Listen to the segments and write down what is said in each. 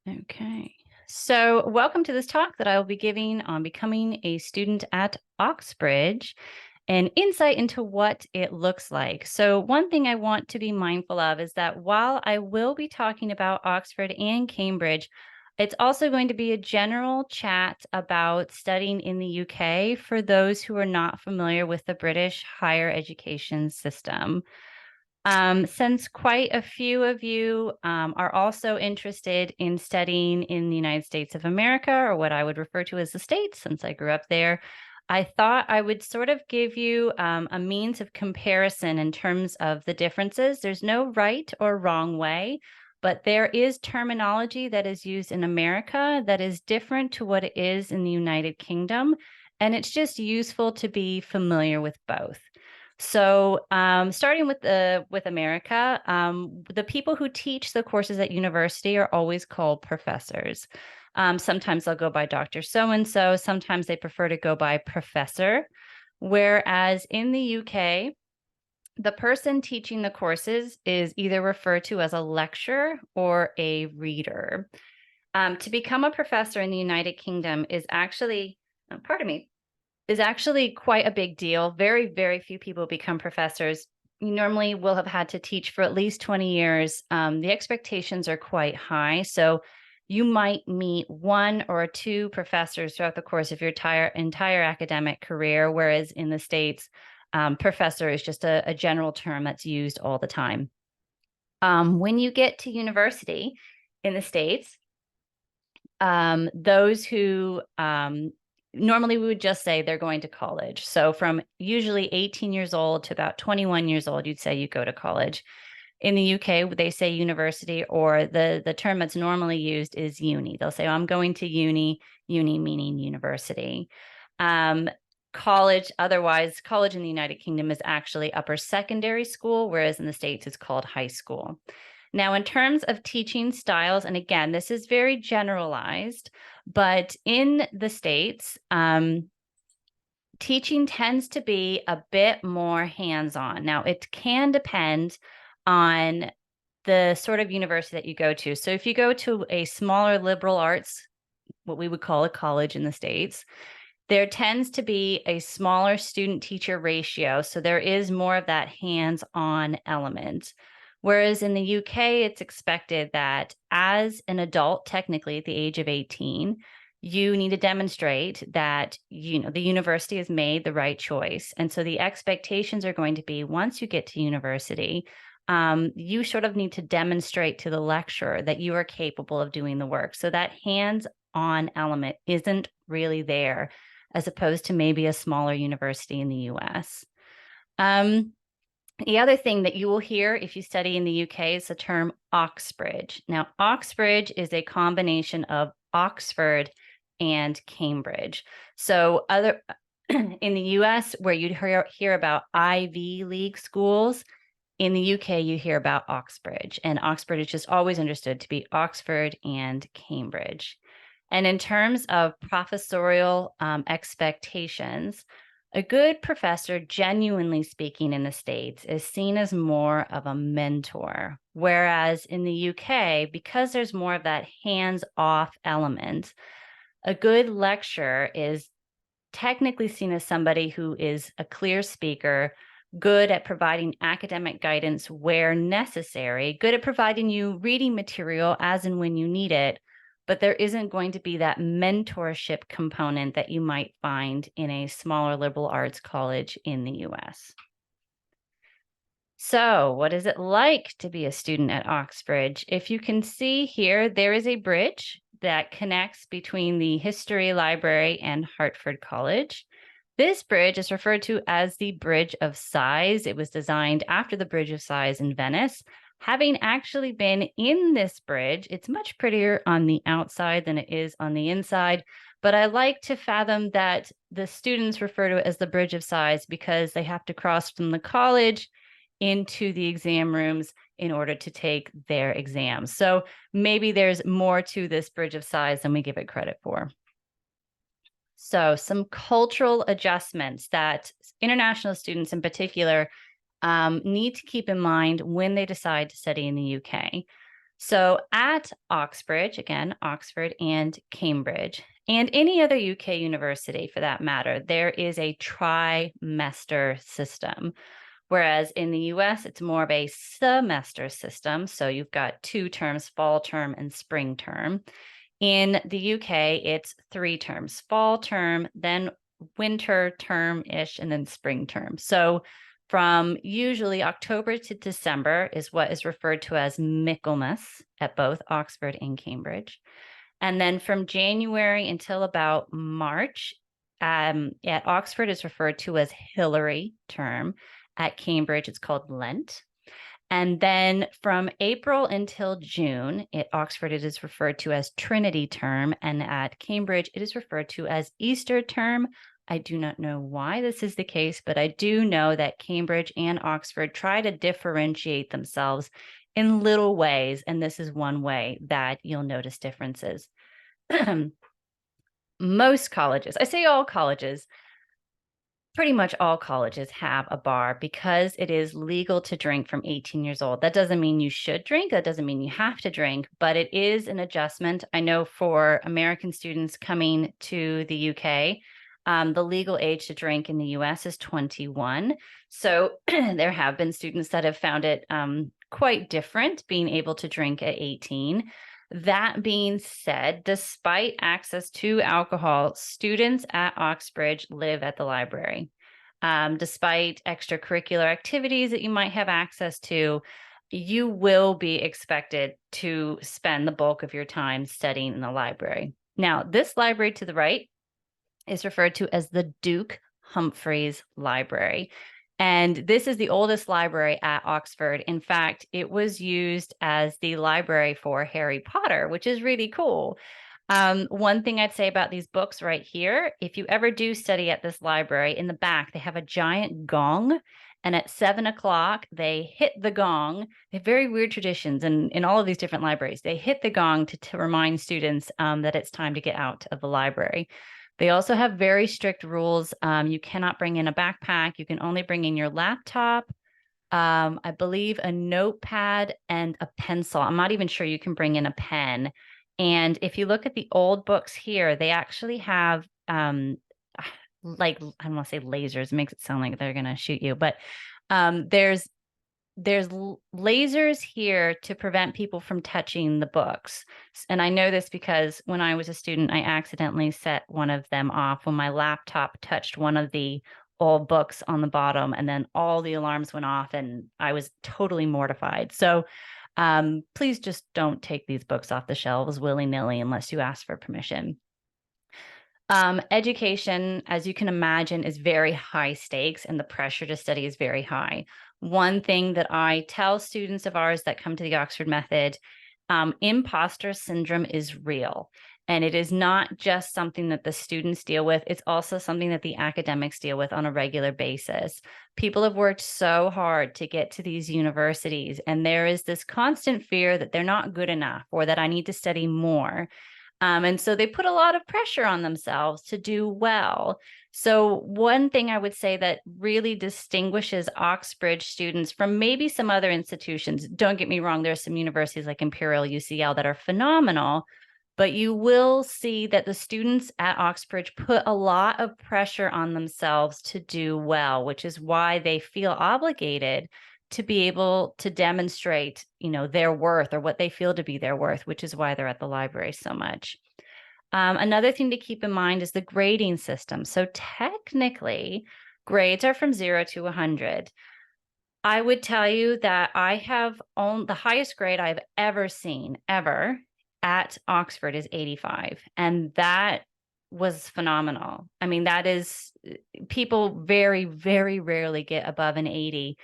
Okay. So, welcome to this talk that I will be giving on becoming a student at Oxbridge and insight into what it looks like. So, one thing I want to be mindful of is that while I will be talking about Oxford and Cambridge, it's also going to be a general chat about studying in the UK for those who are not familiar with the British higher education system. Since quite a few of you are also interested in studying in the United States of America, or what I would refer to as the States, since I grew up there, I thought I would sort of give you a means of comparison in terms of the differences. There's no right or wrong way, but there is terminology that is used in America that is different to what it is in the United Kingdom. And it's just useful to be familiar with both. So, starting with America, the people who teach the courses at university are always called professors. Sometimes they'll go by Dr. So and so. Sometimes they prefer to go by professor. Whereas in the UK, the person teaching the courses is either referred to as a lecturer or a reader. To become a professor in the United Kingdom is actually, pardon me, is actually quite a big deal. Very, very few people become professors. You normally will have had to teach for at least 20 years. The expectations are quite high. So you might meet one or two professors throughout the course of your entire academic career, whereas in the States, professor is just a general term that's used all the time. When you get to university in the States, those who normally we would just say they're going to college. So from usually 18 years old to about 21 years old, you'd say you go to college. In the UK, they say university, or the term that's normally used is uni. They'll say, oh, I'm going to uni meaning university. College, otherwise, college in the United Kingdom is actually upper secondary school, whereas in the States it's called high school. Now, in terms of teaching styles, and again, this is very generalized, but in the States, teaching tends to be a bit more hands-on. Now, it can depend on the sort of university that you go to. So if you go to a smaller liberal arts, what we would call a college in the States, there tends to be a smaller student teacher ratio. So there is more of that hands-on element. Whereas in the UK, it's expected that as an adult, technically at the age of 18, you need to demonstrate that the university has made the right choice. And so the expectations are going to be, once you get to university, you sort of need to demonstrate to the lecturer that you are capable of doing the work. So that hands-on element isn't really there, as opposed to maybe a smaller university in the US. The other thing that you will hear if you study in the UK is the term Oxbridge. Now, Oxbridge is a combination of Oxford and Cambridge. So in the US, where you'd hear about Ivy League schools, in the UK, you hear about Oxbridge, and Oxford is just always understood to be Oxford and Cambridge. And in terms of professorial expectations, a good professor, genuinely speaking in the States, is seen as more of a mentor. Whereas in the UK, because there's more of that hands-off element, a good lecturer is technically seen as somebody who is a clear speaker, good at providing academic guidance where necessary, good at providing you reading material as and when you need it, but there isn't going to be that mentorship component that you might find in a smaller liberal arts college in the US. So, what is it like to be a student at Oxbridge? If you can see here, there is a bridge that connects between the History Library and Hartford College. This bridge is referred to as the Bridge of Sighs. It was designed after the Bridge of Sighs in Venice. Having actually been in this bridge, it's much prettier on the outside than it is on the inside. But I like to fathom that the students refer to it as the Bridge of Sighs because they have to cross from the college into the exam rooms in order to take their exams. So maybe there's more to this Bridge of Sighs than we give it credit for. So some cultural adjustments that international students in particular need to keep in mind when they decide to study in the UK. So at Oxbridge, again, Oxford and Cambridge, and any other UK university for that matter, there is a trimester system. Whereas in the US, it's more of a semester system. So you've got 2 terms, fall term and spring term. In the UK, it's 3 terms, fall term, then winter term-ish, and then spring term. So from usually October to December is what is referred to as Michaelmas at both Oxford and Cambridge. And then from January until about March, at Oxford is referred to as Hilary term. At Cambridge, it's called Lent. And then from April until June, at Oxford, it is referred to as Trinity term. And at Cambridge, it is referred to as Easter term. I do not know why this is the case, but I do know that Cambridge and Oxford try to differentiate themselves in little ways. And this is one way that you'll notice differences. Most colleges, I say all colleges, pretty much all colleges have a bar because it is legal to drink from 18 years old. That doesn't mean you should drink. That doesn't mean you have to drink, but it is an adjustment. I know for American students coming to the UK, the legal age to drink in the US is 21. So there have been students that have found it quite different being able to drink at 18. That being said, despite access to alcohol, students at Oxbridge live at the library. Despite extracurricular activities that you might have access to, you will be expected to spend the bulk of your time studying in the library. Now, this library to the right is referred to as the Duke Humphreys Library. And this is the oldest library at Oxford. In fact, it was used as the library for Harry Potter, which is really cool. One thing I'd say about these books right here, if you ever do study at this library, in the back, they have a giant gong. And at 7 o'clock, they hit the gong. They have very weird traditions in all of these different libraries. They hit the gong to remind students that it's time to get out of the library. They also have very strict rules. You cannot bring in a backpack. You can only bring in your laptop, I believe a notepad and a pencil. I'm not even sure you can bring in a pen. And if you look at the old books here, they actually have like, I don't want to say lasers, it makes it sound like they're going to shoot you, but there's lasers here to prevent people from touching the books. And I know this because when I was a student, I accidentally set one of them off when my laptop touched one of the old books on the bottom, and then all the alarms went off and I was totally mortified. So please just don't take these books off the shelves willy-nilly unless you ask for permission. Education, as you can imagine, is very high stakes and the pressure to study is very high. One thing that I tell students of ours that come to the Oxford Method, imposter syndrome is real. And it is not just something that the students deal with, it's also something that the academics deal with on a regular basis. People have worked so hard to get to these universities, and there is this constant fear that they're not good enough or that I need to study more. And so they put a lot of pressure on themselves to do well. So one thing I would say that really distinguishes Oxbridge students from maybe some other institutions, don't get me wrong, there are some universities like Imperial, UCL that are phenomenal, but you will see that the students at Oxbridge put a lot of pressure on themselves to do well, which is why they feel obligated to be able to demonstrate, their worth or what they feel to be their worth, which is why they're at the library so much. Another thing to keep in mind is the grading system. So technically, grades are from 0 to 100. I would tell you that I have the highest grade I've ever seen, ever, at Oxford is 85. And that was phenomenal. I mean, that is, people very, very rarely get above an 80.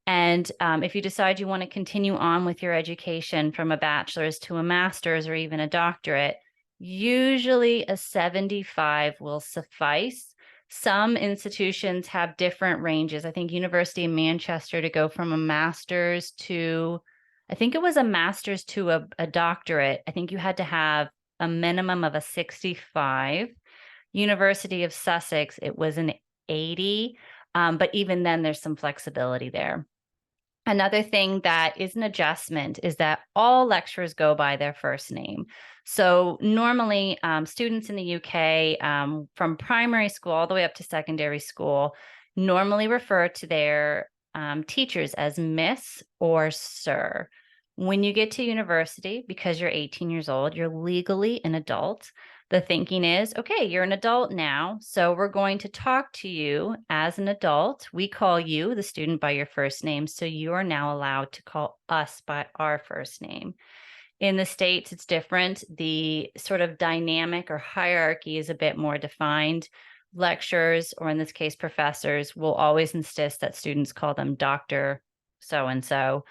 And if you decide you want to continue on with your education from a bachelor's to a master's or even a doctorate, usually a 75 will suffice. Some institutions have different ranges. I think University of Manchester, to go from a master's to, I think it was a master's to a doctorate, I think you had to have a minimum of a 65. University of Sussex, it was an 80. But even then, there's some flexibility there. Another thing that is an adjustment is that all lecturers go by their first name. So normally students in the UK from primary school all the way up to secondary school normally refer to their teachers as Miss or Sir. When you get to university, because you're 18 years old, you're legally an adult. The thinking is, okay, you're an adult now, so we're going to talk to you as an adult. We call you, the student, by your first name, so you are now allowed to call us by our first name. In the States, it's different. The sort of dynamic or hierarchy is a bit more defined. Lecturers, or in this case, professors, will always insist that students call them Dr. So-and-so.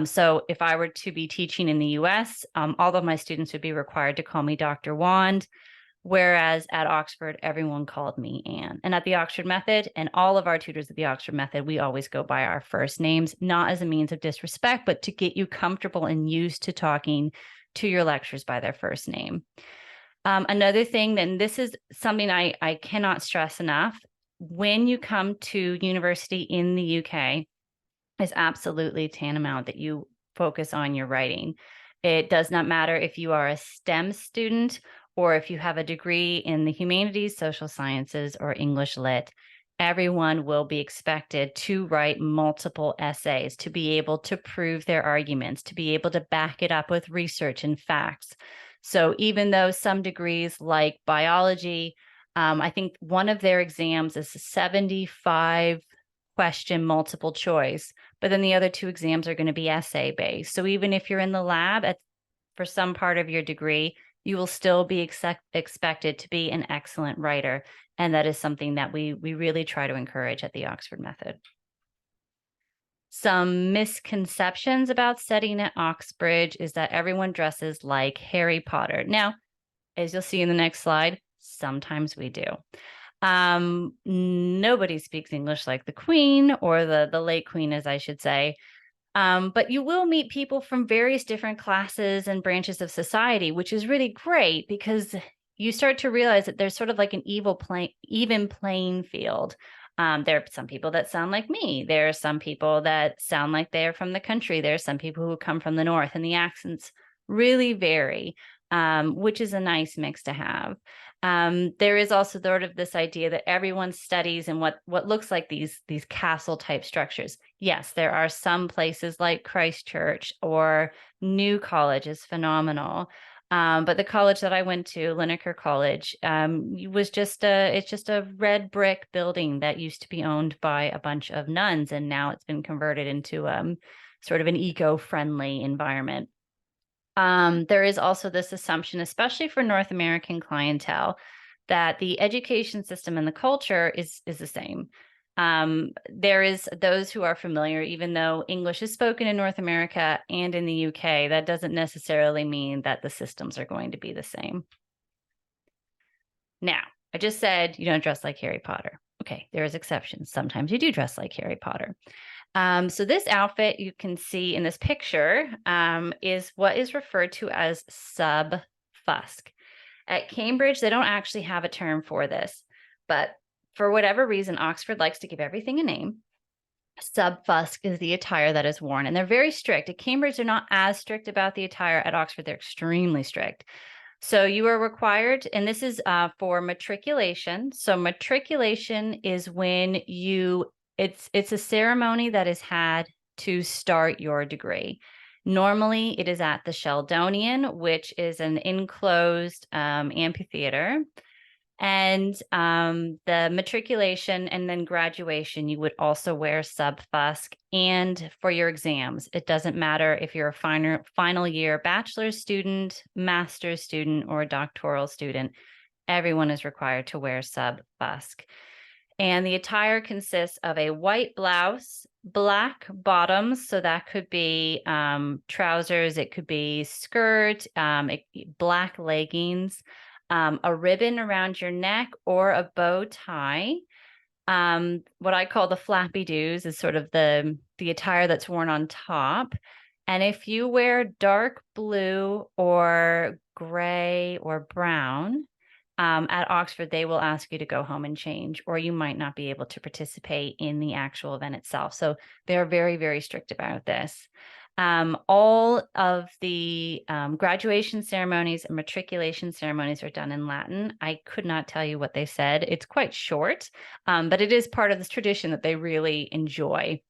So if I were to be teaching in the US, all of my students would be required to call me Dr. Wand, whereas at Oxford, everyone called me Anne. And at the Oxford Method, and all of our tutors at the Oxford Method, we always go by our first names, not as a means of disrespect, but to get you comfortable and used to talking to your lecturers by their first name. Another thing, and this is something I cannot stress enough, when you come to university in the UK, is absolutely tantamount that you focus on your writing. It does not matter if you are a STEM student or if you have a degree in the humanities, social sciences, or English lit. Everyone will be expected to write multiple essays, to be able to prove their arguments, to be able to back it up with research and facts. So even though some degrees like biology, I think one of their exams is 75 question multiple choice, but then the other two exams are going to be essay based. So even if you're in the lab for some part of your degree, you will still be expected to be an excellent writer. And that is something that we really try to encourage at the Oxford Method. Some misconceptions about studying at Oxbridge is that everyone dresses like Harry Potter. Now, as you'll see in the next slide, sometimes we do. Nobody speaks English like the Queen, or the late Queen, as I should say. But you will meet people from various different classes and branches of society, which is really great because you start to realize that there's sort of like an even playing field. There are some people that sound like me. There are some people that sound like they're from the country. There are some people who come from the north, and the accents really vary, which is a nice mix to have. There is also sort of this idea that everyone studies in what looks like these castle type structures. Yes, there are some places like Christchurch or New College is phenomenal. But the college that I went to, Linacre College, it's just a red brick building that used to be owned by a bunch of nuns, and now it's been converted into sort of an eco-friendly environment. There is also this assumption, especially for North American clientele, that the education system and the culture is the same. There is those who are familiar, even though English is spoken in North America and in the UK, that doesn't necessarily mean that the systems are going to be the same. Now, I just said you don't dress like Harry Potter. Okay, there is exceptions. Sometimes you do dress like Harry Potter. So this outfit you can see in this picture is what is referred to as sub-fusk. At Cambridge, they don't actually have a term for this, but for whatever reason, Oxford likes to give everything a name. Sub-fusk is the attire that is worn, and they're very strict. At Cambridge, they're not as strict about the attire. At Oxford, they're extremely strict. So you are required, and this is for matriculation. So matriculation is when it's a ceremony that is had to start your degree. Normally, it is at the Sheldonian, which is an enclosed amphitheater. And the matriculation and then graduation, you would also wear sub-fusk. And for your exams, it doesn't matter if you're a final year bachelor's student, master's student, or a doctoral student, everyone is required to wear sub-fusk. And the attire consists of a white blouse, black bottoms, so that could be trousers, it could be skirt, black leggings, a ribbon around your neck, or a bow tie. What I call the flappy doos is sort of the attire that's worn on top. And if you wear dark blue or gray or brown, At Oxford, they will ask you to go home and change, or you might not be able to participate in the actual event itself. So they're very, very strict about this. All of the graduation ceremonies and matriculation ceremonies are done in Latin. I could not tell you what they said. It's quite short, but it is part of this tradition that they really enjoy.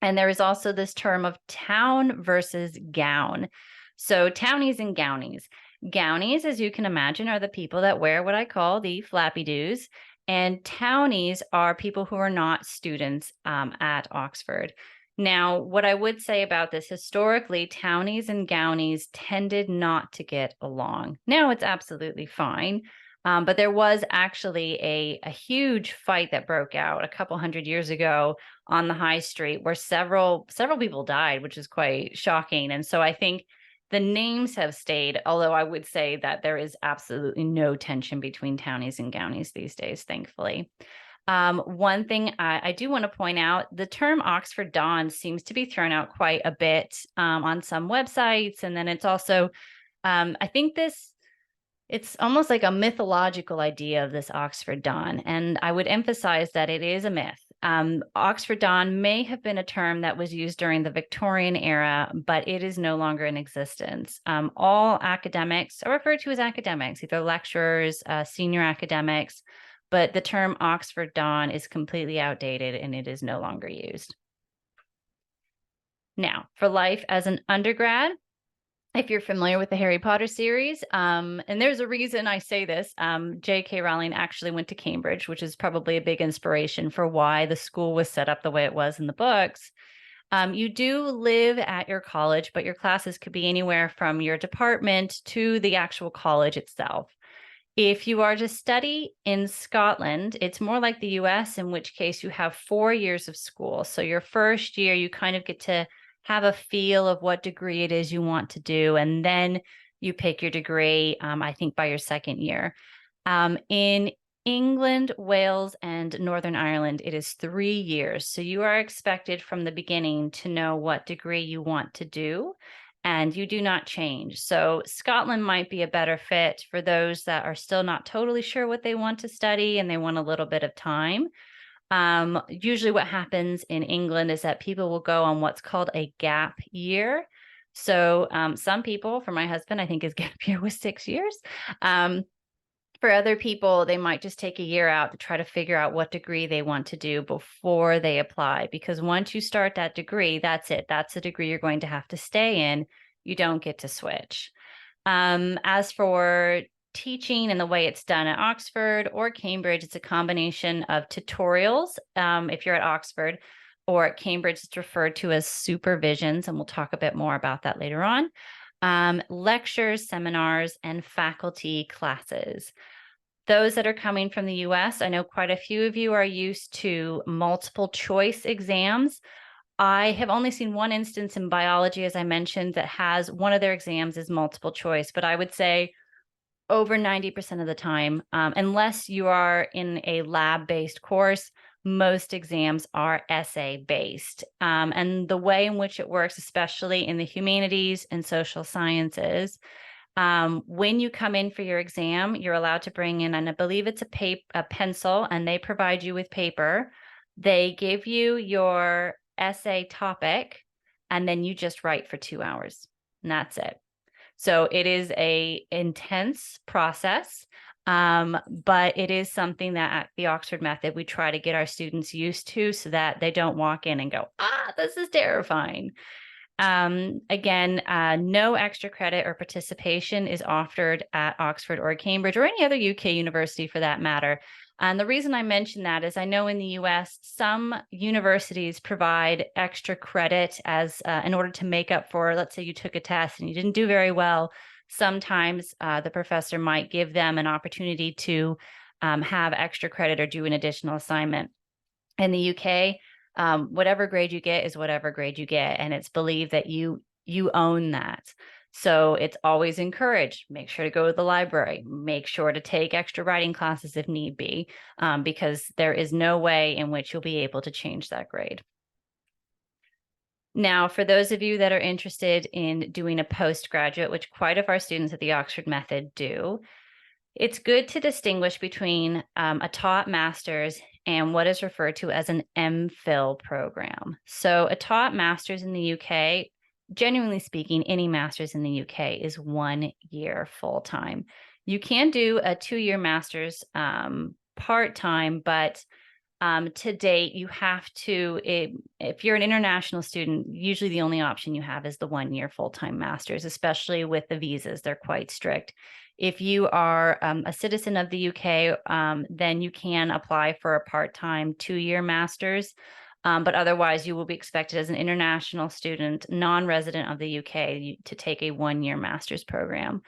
And there is also this term of town versus gown. So townies and gownies. Gownies, as you can imagine, are the people that wear what I call the flappy doos. And townies are people who are not students at Oxford. Now, what I would say about this, historically, townies and gownies tended not to get along. Now it's absolutely fine. But there was actually a huge fight that broke out a couple hundred years ago on the high street where several people died, which is quite shocking. And so I think the names have stayed, although I would say that there is absolutely no tension between townies and gownies these days, thankfully. One thing I do want to point out, the term Oxford Don seems to be thrown out quite a bit on some websites. And then it's also, I think it's almost like a mythological idea of this Oxford Don. And I would emphasize that it is a myth. Oxford Don may have been a term that was used during the Victorian era, but it is no longer in existence. All academics are referred to as academics, either lecturers, senior academics, but the term Oxford Don is completely outdated and it is no longer used. Now, for life as an undergrad, if you're familiar with the Harry Potter series, and there's a reason I say this, J.K. Rowling actually went to Cambridge, which is probably a big inspiration for why the school was set up the way it was in the books. You do live at your college, but your classes could be anywhere from your department to the actual college itself. If you are to study in Scotland, it's more like the US, in which case you have 4 years of school. So your first year, you kind of get to have a feel of what degree it is you want to do. And then you pick your degree, I think, by your second year. In England, Wales, and Northern Ireland, it is 3 years. So you are expected from the beginning to know what degree you want to do, and you do not change. So Scotland might be a better fit for those that are still not totally sure what they want to study and they want a little bit of time. Usually what happens in England is that people will go on what's called a gap year. So some people, for my husband, I think his gap year was 6 years. For other people, they might just take a year out to try to figure out what degree they want to do before they apply. Because once you start that degree, that's it. That's the degree you're going to have to stay in. You don't get to switch. As for teaching and the way it's done at Oxford or Cambridge, it's a combination of tutorials, if you're at Oxford, or at Cambridge, it's referred to as supervisions, and we'll talk a bit more about that later on. Lectures, seminars, and faculty classes. Those that are coming from the US, I know quite a few of you are used to multiple choice exams. I have only seen one instance in biology, as I mentioned, that has one of their exams is multiple choice, but I would say over 90% of the time, unless you are in a lab-based course, most exams are essay-based. And the way in which it works, especially in the humanities and social sciences, when you come in for your exam, you're allowed to bring in, and I believe it's a pencil, and they provide you with paper. They give you your essay topic, and then you just write for 2 hours, and that's it. So it is a intense process, but it is something that at the Oxford Method, we try to get our students used to so that they don't walk in and go, this is terrifying. Again, no extra credit or participation is offered at Oxford or Cambridge or any other UK university for that matter. And the reason I mention that is I know in the US, some universities provide extra credit as in order to make up for, let's say you took a test and you didn't do very well. Sometimes the professor might give them an opportunity to have extra credit or do an additional assignment. In the UK, whatever grade you get is whatever grade you get, and it's believed that you own that. So it's always encouraged. Make sure to go to the library. Make sure to take extra writing classes if need be, because there is no way in which you'll be able to change that grade. Now, for those of you that are interested in doing a postgraduate, which quite of our students at the Oxford Method do, It's good to distinguish between a taught master's and what is referred to as an MPhil program. So a taught master's in the UK, genuinely speaking, any master's in the UK is 1 year full-time. You can do a 2-year master's part-time, but to date, you have to, if you're an international student, usually the only option you have is the 1-year full-time master's, especially with the visas. They're quite strict. If you are a citizen of the UK, then you can apply for a part-time 2-year master's. But otherwise, you will be expected as an international student, non-resident of the UK, to take a 1-year master's program.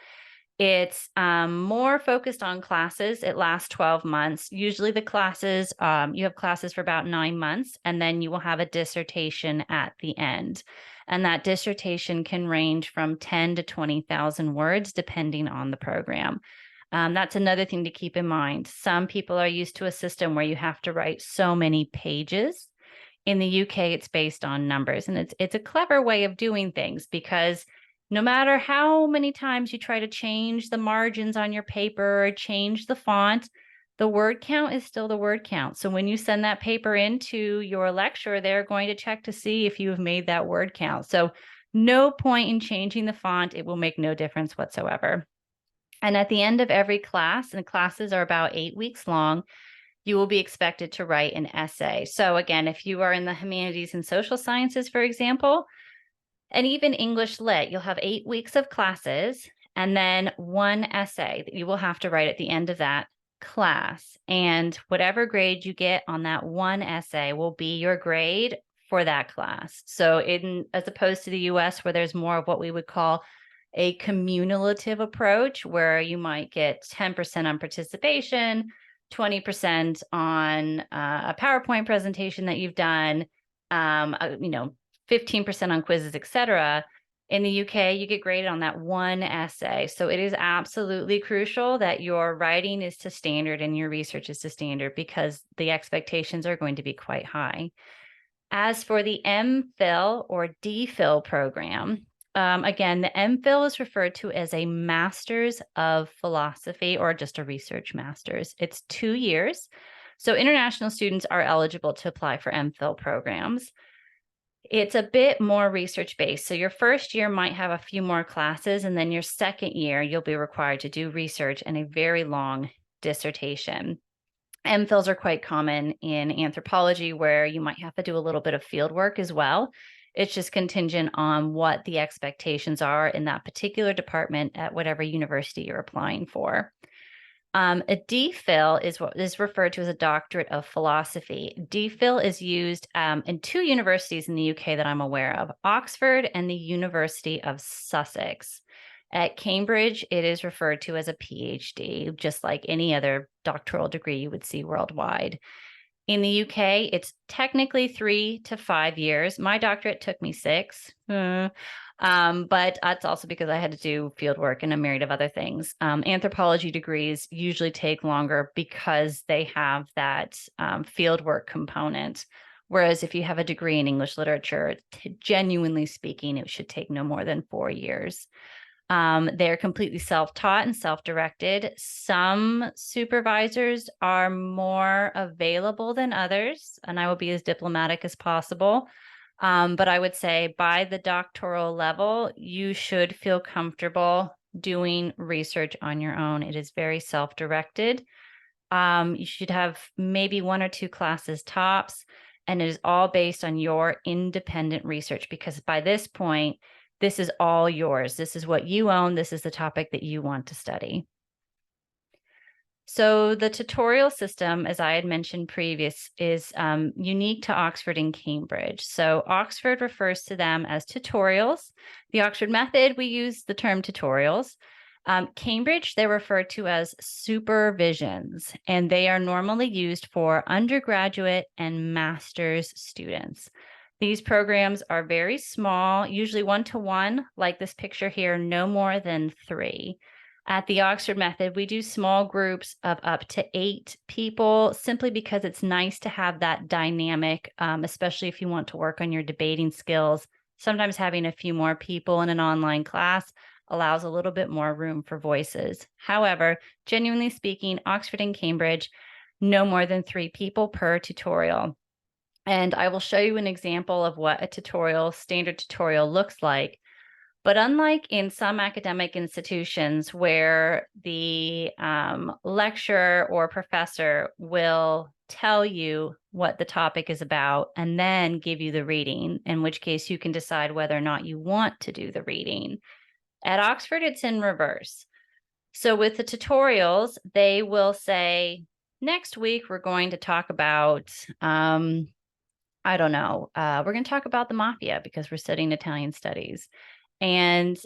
It's more focused on classes. It lasts 12 months. Usually the classes, you have classes for about 9 months, and then you will have a dissertation at the end. And that dissertation can range from 10 to 20,000 words, depending on the program. That's another thing to keep in mind. Some people are used to a system where you have to write so many pages. In the UK, it's based on numbers, and it's a clever way of doing things because no matter how many times you try to change the margins on your paper or change the font, the word count is still the word count. So when you send that paper into your lecturer, they're going to check to see if you have made that word count. So no point in changing the font. It will make no difference whatsoever. And at the end of every class, and classes are about 8 weeks long, you will be expected to write an essay. So again, if you are in the humanities and social sciences, for example, and even English Lit, you'll have 8 weeks of classes and then one essay that you will have to write at the end of that class. And whatever grade you get on that one essay will be your grade for that class. So as opposed to the US, where there's more of what we would call a cumulative approach, where you might get 10% on participation, 20% on a PowerPoint presentation that you've done, 15% on quizzes, etc. In the UK, you get graded on that one essay. So it is absolutely crucial that your writing is to standard and your research is to standard, because the expectations are going to be quite high. As for the MPhil or DPhil program, again, the MPhil is referred to as a Master's of Philosophy or just a research master's. It's 2 years. So international students are eligible to apply for MPhil programs. It's a bit more research-based. So your first year might have a few more classes, and then your second year, you'll be required to do research and a very long dissertation. MPhils are quite common in anthropology, where you might have to do a little bit of field work as well. It's just contingent on what the expectations are in that particular department at whatever university you're applying for. A DPhil is what is referred to as a doctorate of philosophy. DPhil is used in 2 universities in the UK that I'm aware of, Oxford and the University of Sussex. At Cambridge, it is referred to as a PhD, just like any other doctoral degree you would see worldwide. In the UK, it's technically 3 to 5 years. My doctorate took me 6. But that's also because I had to do field work and a myriad of other things. Anthropology degrees usually take longer because they have that field work component. Whereas if you have a degree in English literature, genuinely speaking, it should take no more than 4 years. They're completely self-taught and self-directed. Some supervisors are more available than others, and I will be as diplomatic as possible. But I would say by the doctoral level, you should feel comfortable doing research on your own. It is very self-directed. You should have maybe 1 or 2 classes tops, and it is all based on your independent research, because by this point, this is all yours. This is what you own. This is the topic that you want to study. So the tutorial system, as I had mentioned previous, is unique to Oxford and Cambridge. So Oxford refers to them as tutorials. The Oxford method, we use the term tutorials. Cambridge, they're referred to as supervisions, and they are normally used for undergraduate and master's students. These programs are very small, usually 1-to-1, like this picture here, no more than 3. At the Oxford method, we do small groups of up to 8 people, simply because it's nice to have that dynamic, especially if you want to work on your debating skills. Sometimes having a few more people in an online class allows a little bit more room for voices. However, genuinely speaking, Oxford and Cambridge, no more than 3 people per tutorial. And I will show you an example of what a standard tutorial looks like. But unlike in some academic institutions where the lecturer or professor will tell you what the topic is about and then give you the reading, in which case you can decide whether or not you want to do the reading. At Oxford, it's in reverse. So with the tutorials, they will say, next week, we're going to talk about, I don't know, we're going to talk about the mafia because we're studying Italian studies. And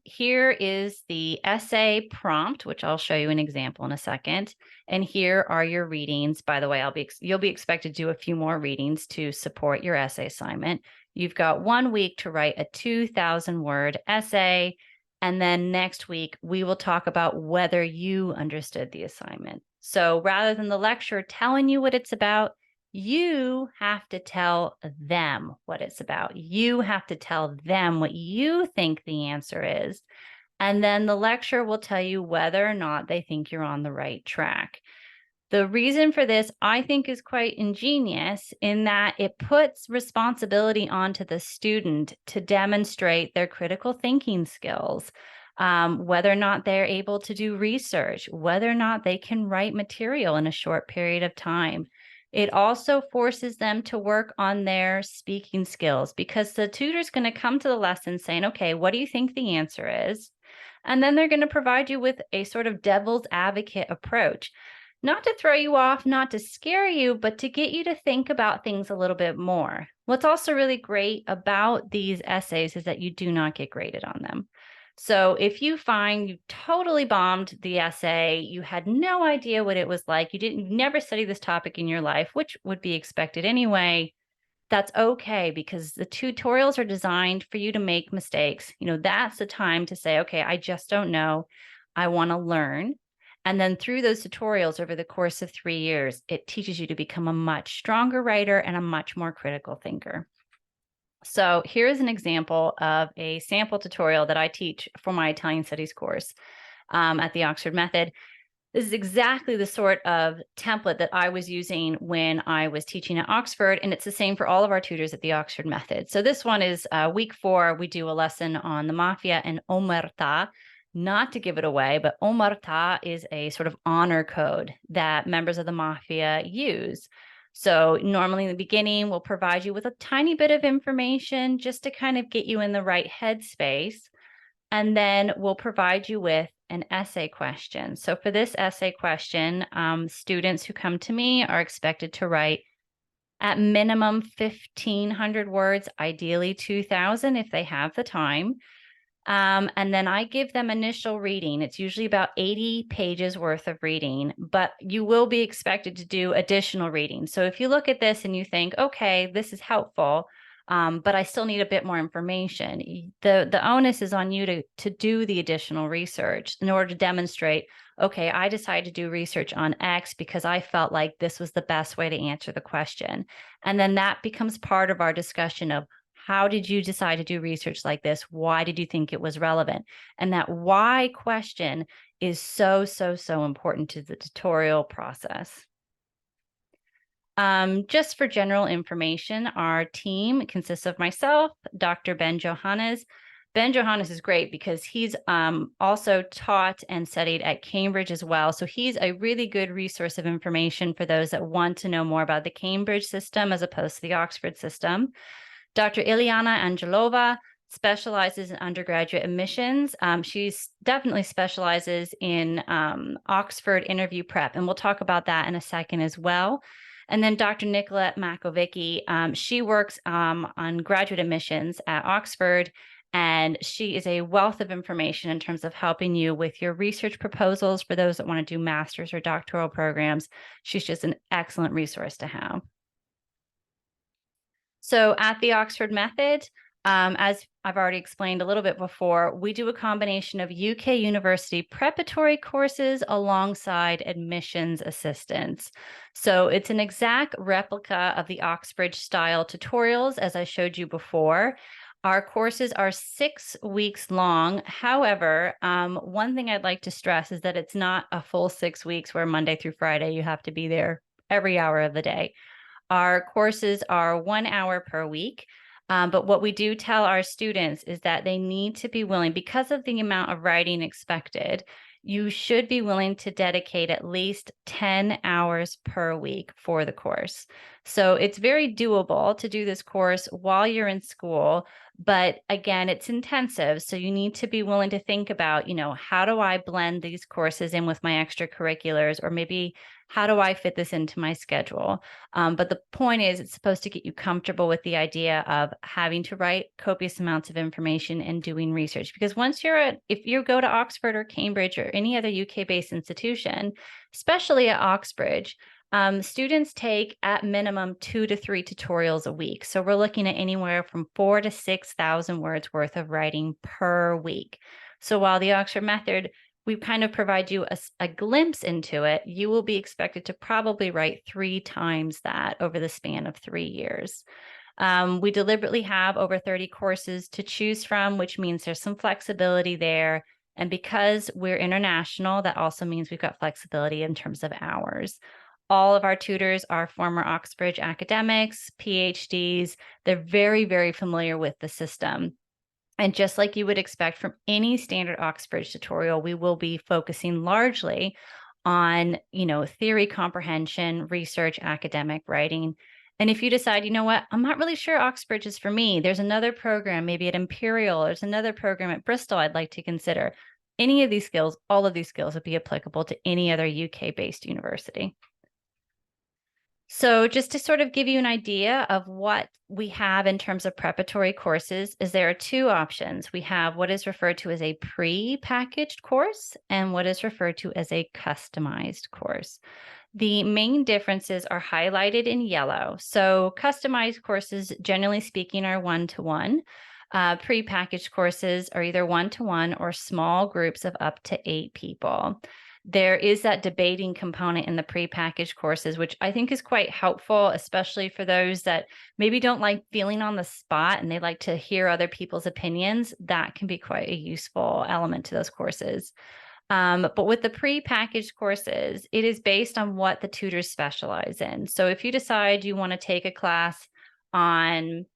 here is the essay prompt, which I'll show you an example in a second. And here are your readings. By the way, you'll be expected to do a few more readings to support your essay assignment. You've got 1 week to write a 2,000-word essay. And then next week, we will talk about whether you understood the assignment. So rather than the lecturer telling you what it's about, you have to tell them what it's about. You have to tell them what you think the answer is. And then the lecturer will tell you whether or not they think you're on the right track. The reason for this, I think, is quite ingenious in that it puts responsibility onto the student to demonstrate their critical thinking skills, whether or not they're able to do research, whether or not they can write material in a short period of time. It also forces them to work on their speaking skills because the tutor's going to come to the lesson saying, okay, what do you think the answer is? And then they're going to provide you with a sort of devil's advocate approach, not to throw you off, not to scare you, but to get you to think about things a little bit more. What's also really great about these essays is that you do not get graded on them. So if you find you totally bombed the essay, you had no idea what it was like, you never studied this topic in your life, which would be expected anyway, that's okay because the tutorials are designed for you to make mistakes. That's the time to say, okay, I just don't know. I want to learn. And then through those tutorials over the course of 3 years, it teaches you to become a much stronger writer and a much more critical thinker. So here's an example of a sample tutorial that I teach for my Italian studies course at the Oxford Method. This is exactly the sort of template that I was using when I was teaching at Oxford, and it's the same for all of our tutors at the Oxford Method. So this one is week 4. We do a lesson on the mafia and omertà. Not to give it away, but omertà is a sort of honor code that members of the mafia use. So normally in the beginning, we'll provide you with a tiny bit of information just to kind of get you in the right headspace. And then we'll provide you with an essay question. So for this essay question, students who come to me are expected to write at minimum 1,500 words, ideally 2,000 if they have the time. And then I give them initial reading. It's usually about 80 pages worth of reading, but you will be expected to do additional reading. So if you look at this and you think, okay, this is helpful, but I still need a bit more information, the onus is on you to do the additional research in order to demonstrate, okay, I decided to do research on X because I felt like this was the best way to answer the question. And then that becomes part of our discussion of, how did you decide to do research like this? Why did you think it was relevant? And that why question is so, so, so important to the tutorial process. Just for general information, our team consists of myself, Dr. Ben Johannes. Ben Johannes is great because he's also taught and studied at Cambridge as well. So he's a really good resource of information for those that want to know more about the Cambridge system as opposed to the Oxford system. Dr. Ileana Angelova specializes in undergraduate admissions. She's definitely specializes in Oxford interview prep, and we'll talk about that in a second as well. And then Dr. Nicolette Makovicki, she works on graduate admissions at Oxford, and she is a wealth of information in terms of helping you with your research proposals for those that want to do master's or doctoral programs. She's just an excellent resource to have. So at the Oxford Method, as I've already explained a little bit before, we do a combination of UK University preparatory courses alongside admissions assistance. So it's an exact replica of the Oxbridge style tutorials, as I showed you before. Our courses are 6 weeks long. However, one thing I'd like to stress is that it's not a full 6 weeks where Monday through Friday you have to be there every hour of the day. Our courses are 1 hour per week. But what we do tell our students is that they need to be willing, because of the amount of writing expected, you should be willing to dedicate at least 10 hours per week for the course. So it's very doable to do this course while you're in school. But again, it's intensive. So you need to be willing to think about, how do I blend these courses in with my extracurriculars? Or maybe how do I fit this into my schedule? But the point is, it's supposed to get you comfortable with the idea of having to write copious amounts of information and doing research. Because if you go to Oxford or Cambridge or any other UK-based institution, especially at Oxbridge, students take at minimum 2 to 3 tutorials a week. So we're looking at anywhere from 4,000 to 6,000 words worth of writing per week. So while the Oxford method, we kind of provide you a glimpse into it, you will be expected to probably write 3 times that over the span of 3 years. We deliberately have over 30 courses to choose from, which means there's some flexibility there. And because we're international, that also means we've got flexibility in terms of hours. All of our tutors are former Oxbridge academics, PhDs. They're very, very familiar with the system. And just like you would expect from any standard Oxbridge tutorial, we will be focusing largely on, theory comprehension, research, academic writing. And if you decide, I'm not really sure Oxbridge is for me, there's another program, maybe at Imperial, there's another program at Bristol I'd like to consider. Any of these skills, all of these skills would be applicable to any other UK-based university. So just to sort of give you an idea of what we have in terms of preparatory courses, is there are 2 options. We have what is referred to as a pre-packaged course and what is referred to as a customized course. The main differences are highlighted in yellow. So customized courses, generally speaking, are one-to-one. Pre-packaged courses are either one-to-one or small groups of up to 8 people. There is that debating component in the prepackaged courses, which I think is quite helpful, especially for those that maybe don't like feeling on the spot and they like to hear other people's opinions. That can be quite a useful element to those courses. But with the prepackaged courses, it is based on what the tutors specialize in. So if you decide you want to take a class on,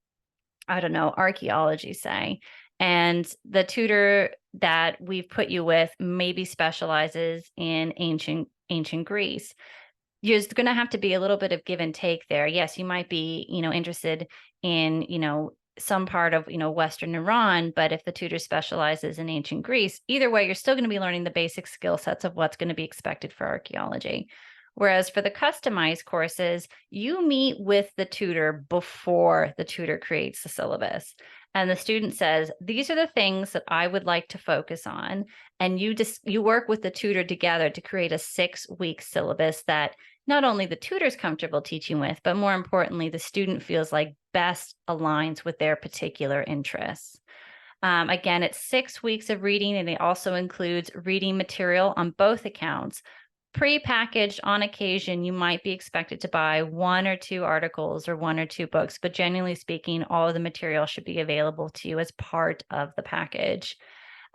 I don't know, archaeology, say, and the tutor that we've put you with maybe specializes in ancient Greece, there's going to have to be a little bit of give and take there. Yes, you might be, interested in, some part of, Western Iran, but if the tutor specializes in ancient Greece, either way, you're still going to be learning the basic skill sets of what's going to be expected for archaeology. Whereas for the customized courses, you meet with the tutor before the tutor creates the syllabus. And the student says, these are the things that I would like to focus on. And you work with the tutor together to create a 6-week syllabus that not only the tutor's comfortable teaching with, but more importantly, the student feels like best aligns with their particular interests. Again, it's 6 weeks of reading, and it also includes reading material on both accounts. Pre-packaged, on occasion, you might be expected to buy 1 or 2 articles or 1 or 2 books, but generally speaking, all of the material should be available to you as part of the package.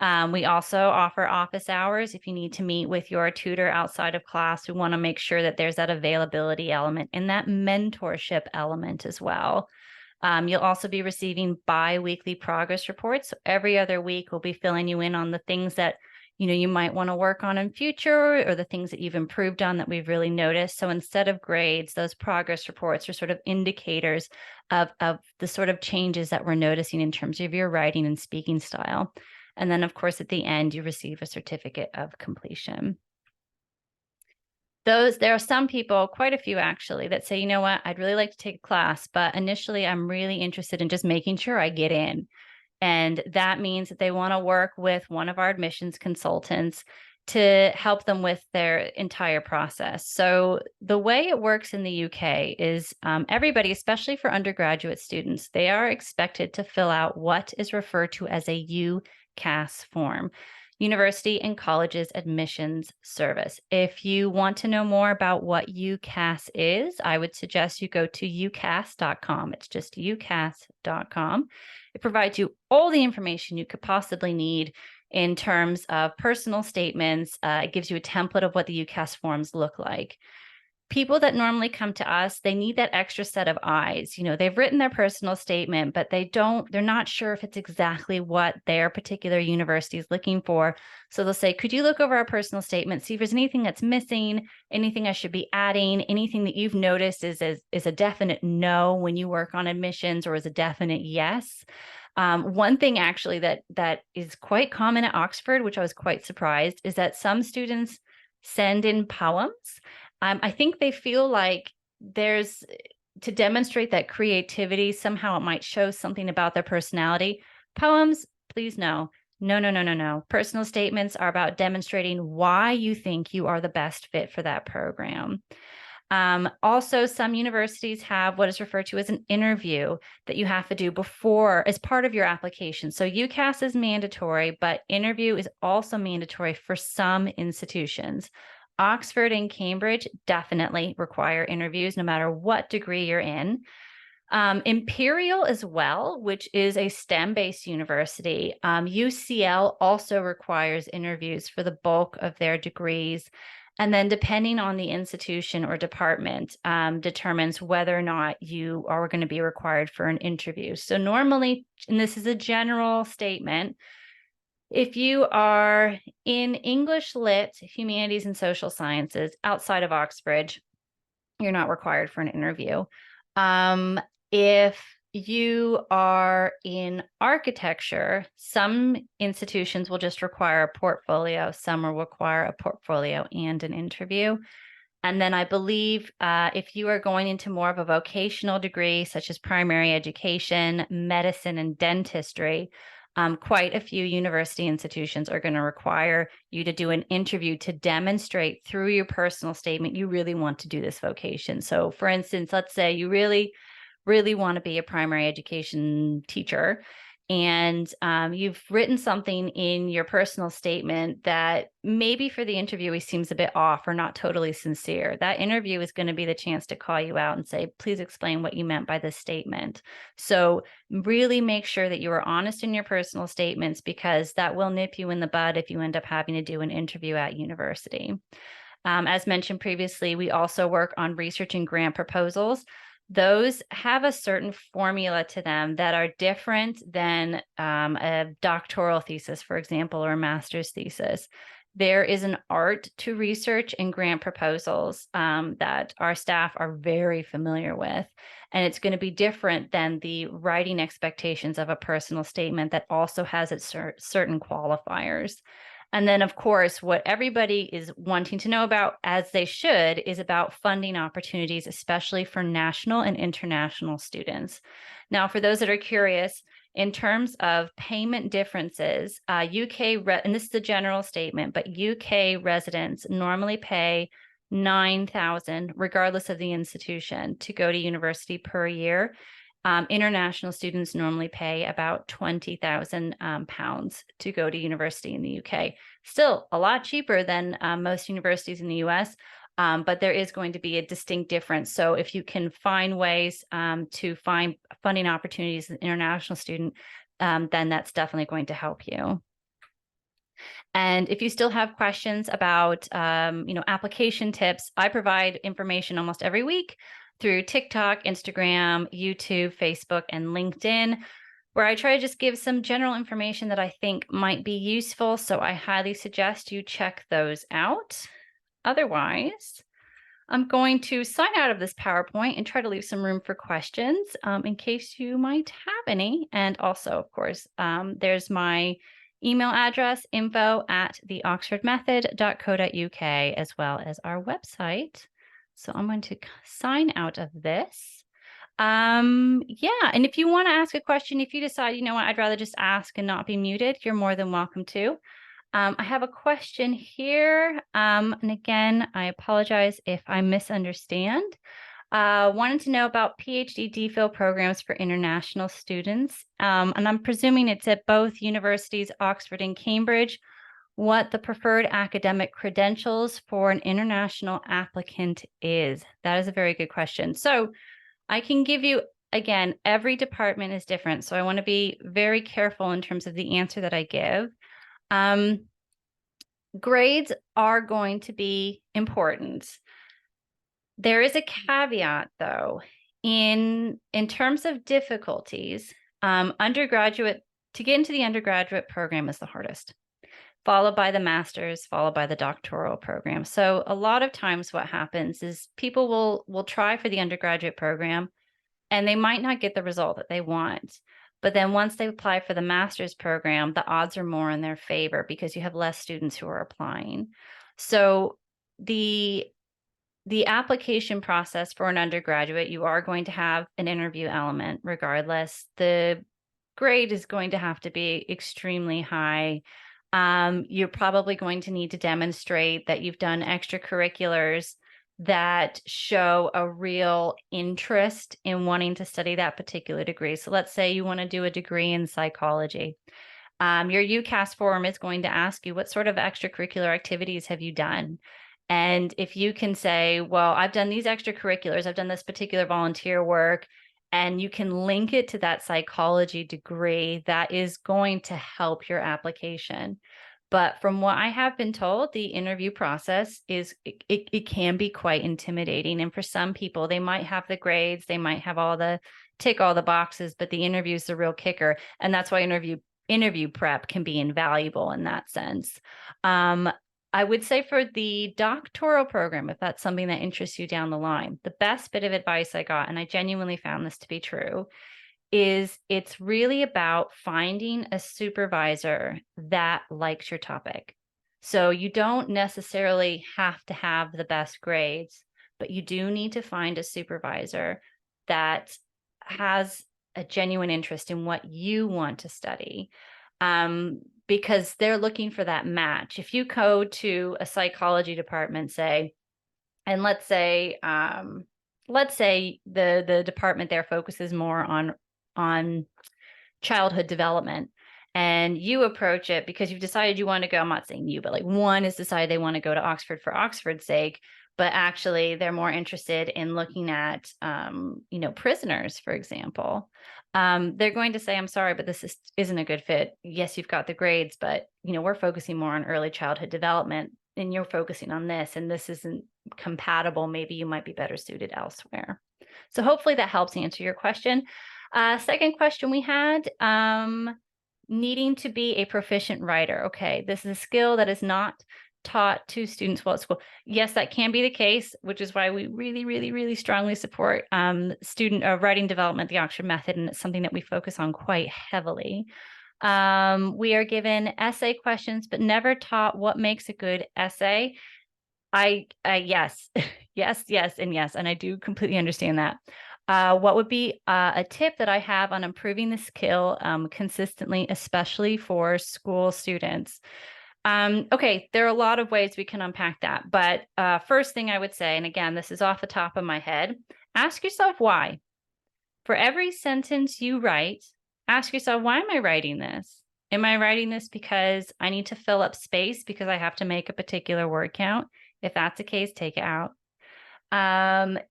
We also offer office hours if you need to meet with your tutor outside of class. We want to make sure that there's that availability element and that mentorship element as well. You'll also be receiving bi-weekly progress reports. So every other week, we'll be filling you in on the things that you might want to work on in future, or the things that you've improved on that we've really noticed. So instead of grades, those progress reports are sort of indicators of the sort of changes that we're noticing in terms of your writing and speaking style. And then, of course, at the end, you receive a certificate of completion. There are some people, quite a few actually, that say, what, I'd really like to take a class, but initially I'm really interested in just making sure I get in. And that means that they want to work with one of our admissions consultants to help them with their entire process. So the way it works in the UK is everybody, especially for undergraduate students, they are expected to fill out what is referred to as a UCAS form. University and Colleges Admissions Service. If you want to know more about what UCAS is, I would suggest you go to ucas.com. It's just ucas.com. It provides you all the information you could possibly need in terms of personal statements. It gives you a template of what the UCAS forms look like. People that normally come to us, they need that extra set of eyes. They've written their personal statement, but they're not sure if it's exactly what their particular university is looking for. So they'll say, could you look over our personal statement, see if there's anything that's missing, anything I should be adding, anything that you've noticed is a definite no when you work on admissions or is a definite yes. One thing actually that is quite common at Oxford, which I was quite surprised, is that some students send in poems. I think they feel like there's to demonstrate that creativity, somehow it might show something about their personality. Poems, please no. No, no, no, no, no. Personal statements are about demonstrating why you think you are the best fit for that program. Also, some universities have what is referred to as an interview that you have to do before as part of your application. So UCAS is mandatory, but interview is also mandatory for some institutions. Oxford and Cambridge definitely require interviews no matter what degree you're in. Imperial as well, which is a STEM-based university. UCL also requires interviews for the bulk of their degrees. And then depending on the institution or department, determines whether or not you are going to be required for an interview. So normally, and this is a general statement, if you are in English Lit, Humanities and Social Sciences outside of Oxbridge, you're not required for an interview. If you are in architecture, some institutions will just require a portfolio, some will require a portfolio and an interview. And then I believe if you are going into more of a vocational degree, such as primary education, medicine, and dentistry, quite a few university institutions are going to require you to do an interview to demonstrate through your personal statement you really want to do this vocation. So for instance, let's say you really want to be a primary education teacher, and you've written something in your personal statement that maybe for the interviewee seems a bit off or not totally sincere. That interview is going to be the chance to call you out and say, please explain what you meant by this statement. So really make sure that you are honest in your personal statements, because that will nip you in the bud if you end up having to do an interview at university. As mentioned previously, we also work on research and grant proposals. Those have a certain formula to them that are different than a doctoral thesis, for example, or a master's thesis. There is an art to research and grant proposals that our staff are very familiar with. And it's going to be different than the writing expectations of a personal statement that also has its certain qualifiers. And then, of course, what everybody is wanting to know about, as they should, is about funding opportunities, especially for national and international students. Now, for those that are curious, in terms of payment differences, and this is a general statement, but UK residents normally pay $9,000, regardless of the institution, to go to university per year. International students normally pay about £20,000 to go to university in the UK. Still a lot cheaper than most universities in the US, but there is going to be a distinct difference. So if you can find ways to find funding opportunities as an international student, then that's definitely going to help you. And if you still have questions about, application tips, I provide information almost every week through TikTok, Instagram, YouTube, Facebook, and LinkedIn, where I try to just give some general information that I think might be useful. So I highly suggest you check those out. Otherwise, I'm going to sign out of this PowerPoint and try to leave some room for questions in case you might have any. And also, of course, there's my email address, info@theoxfordmethod.co.uk, as well as our website. So I'm going to sign out of this. And if you want to ask a question, if you decide, you know what, I'd rather just ask and not be muted, you're more than welcome to. I have a question here. And again, I apologize if I misunderstand. Wanted to know about PhD DPhil programs for international students. And I'm presuming it's at both universities, Oxford and Cambridge. what the preferred academic credentials for an international applicant is? That is a very good question. So I can give you, again, every department is different. So I want to be very careful in terms of the answer that I give. Grades are going to be important. There is a caveat, though, in terms of difficulties. To get into the undergraduate program is the hardest, followed by the master's, followed by the doctoral program. So a lot of times what happens is people will try for the undergraduate program and they might not get the result that they want. But then once they apply for the master's program, the odds are more in their favor because you have less students who are applying. So the application process for an undergraduate, you are going to have an interview element regardless. The grade is going to have to be extremely high. You're probably going to need to demonstrate that you've done extracurriculars that show a real interest in wanting to study that particular degree. So let's say you want to do a degree in psychology. Your UCAS form is going to ask you, what sort of extracurricular activities have you done? And if you can say, well, I've done these extracurriculars, I've done this particular volunteer work, and you can link it to that psychology degree, that is going to help your application. But from what I have been told, the interview process it can be quite intimidating. And for some people, they might have the grades, they might have tick all the boxes, but the interview is the real kicker. And that's why interview prep can be invaluable in that sense. I would say for the doctoral program, if that's something that interests you down the line, the best bit of advice I got, and I genuinely found this to be true, is it's really about finding a supervisor that likes your topic. So you don't necessarily have to have the best grades, but you do need to find a supervisor that has a genuine interest in what you want to study. Because they're looking for that match. If you go to a psychology department, say, and let's say the department there focuses more on childhood development, and you approach it because you've decided you want to go. I'm not saying you, but like one has decided they want to go to Oxford for Oxford's sake, but actually they're more interested in looking at prisoners, for example. They're going to say, I'm sorry, but this isn't a good fit. Yes, you've got the grades, but we're focusing more on early childhood development and you're focusing on this, and this isn't compatible. Maybe you might be better suited elsewhere. So hopefully that helps answer your question. Second question we had, needing to be a proficient writer. Okay, this is a skill that is not taught to students while at school. Yes, that can be the case, which is why we really, really, really strongly support student writing development, the Oxford method, and it's something that we focus on quite heavily. We are given essay questions, but never taught what makes a good essay. Yes, yes, and yes, and I do completely understand that. What would be a tip that I have on improving the skill consistently, especially for school students? Okay, there are a lot of ways we can unpack that. But first thing I would say, and again, this is off the top of my head, ask yourself why. For every sentence you write, ask yourself, why am I writing this? Am I writing this because I need to fill up space because I have to make a particular word count? If that's the case, take it out.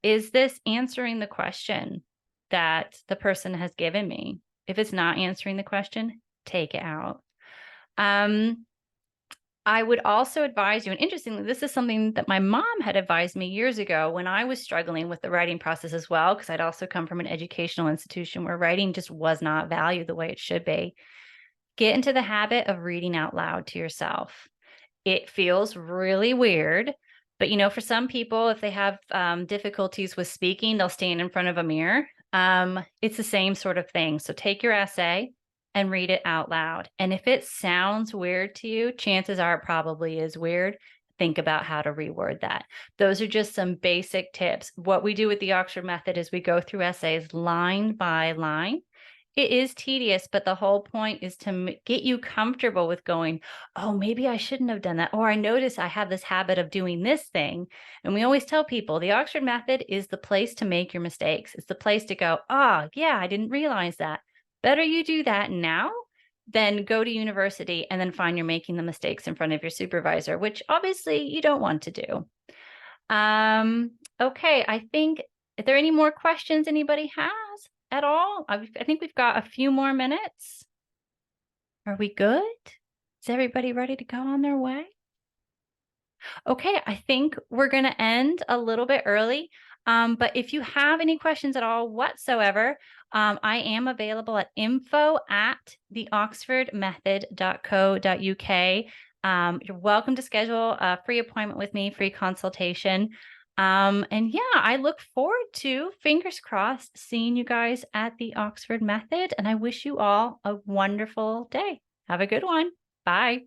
Is this answering the question that the person has given me? If it's not answering the question, take it out. I would also advise you, and interestingly, this is something that my mom had advised me years ago when I was struggling with the writing process as well, because I'd also come from an educational institution where writing just was not valued the way it should be. Get into the habit of reading out loud to yourself. It feels really weird, but for some people, if they have difficulties with speaking, they'll stand in front of a mirror. It's the same sort of thing. So take your essay and read it out loud. And if it sounds weird to you, chances are it probably is weird. Think about how to reword that. Those are just some basic tips. What we do with the Oxford method is we go through essays line by line. It is tedious, but the whole point is to get you comfortable with going, oh, maybe I shouldn't have done that. Or I notice I have this habit of doing this thing. And we always tell people the Oxford method is the place to make your mistakes. It's the place to go, yeah, I didn't realize that. Better you do that now then go to university and then find you're making the mistakes in front of your supervisor, which obviously you don't want to do. Okay, I think, are there any more questions anybody has at all? I think we've got a few more minutes. Are we good? Is everybody ready to go on their way? Okay, I think we're going to end a little bit early. But if you have any questions at all whatsoever, I am available at info@theoxfordmethod.co.uk. You're welcome to schedule a free appointment with me, free consultation. And yeah, I look forward to, fingers crossed, seeing you guys at the Oxford Method. And I wish you all a wonderful day. Have a good one. Bye.